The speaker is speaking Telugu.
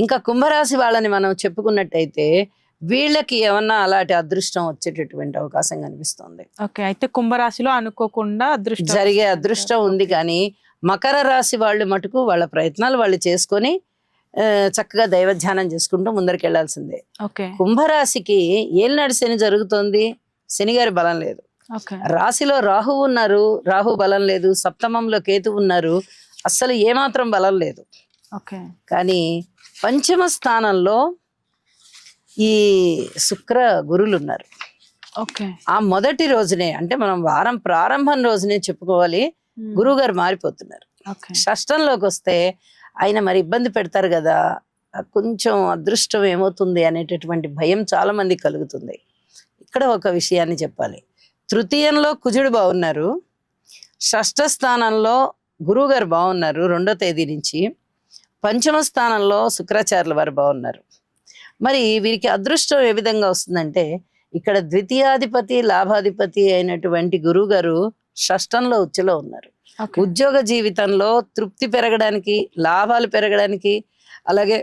ఇంకా కుంభరాశి వాళ్ళని మనం చెప్పుకున్నట్టయితే వీళ్ళకి ఏమన్నా అలాంటి అదృష్టం వచ్చేటటువంటి అవకాశం కనిపిస్తుంది. ఓకే, అయితే కుంభరాశిలో అనుకోకుండా అదృష్టం జరిగే వస్తుంది అదృష్టం అంటారు. ఉంది. ఓకే. కానీ మకర రాశి వాళ్ళు మటుకు వాళ్ళ ప్రయత్నాలు వాళ్ళు చేసుకొని చక్కగా దైవధ్యానం చేసుకుంటూ ముందరికి వెళ్లాల్సిందే. ఓకే. కుంభరాశికి ఏలినాడు శని జరుగుతోంది, శనిగారి బలం లేదు. ఓకే. రాశిలో రాహు ఉన్నారు, రాహు బలం లేదు. సప్తమంలో కేతు ఉన్నారు, అస్సలు ఏమాత్రం బలం లేదు. ఓకే. కానీ పంచమ స్థానంలో ఈ శుక్ర గురులు ఉన్నారు. ఓకే. ఆ మొదటి రోజునే అంటే మనం వారం ప్రారంభం రోజునే చెప్పుకోవాలి, గురువు గారు మారిపోతున్నారు. ఓకే. షష్టంలోకి వస్తే ఆయన మరి ఇబ్బంది పెడతారు కదా, కొంచెం అదృష్టం ఏమవుతుంది అనేటటువంటి భయం చాలా మంది కలుగుతుంది. ఇక్కడ ఒక విషయాన్ని చెప్పాలి. తృతీయంలో కుజుడు బాగున్నారు, షష్ఠ స్థానంలో గురువు గారు బాగున్నారు 2వ తేదీ నుంచి, పంచమ స్థానంలో శుక్రాచార్యుల వారు బాగున్నారు. మరి వీరికి అదృష్టం ఏ విధంగా వస్తుందంటే, ఇక్కడ ద్వితీయాధిపతి లాభాధిపతి అయినటువంటి గురువు గారు షష్టంలో ఉచ్చులో ఉన్నారు. ఓకే. ఉద్యోగ జీవితంలో తృప్తి పెరగడానికి, లాభాలు పెరగడానికి, అలాగే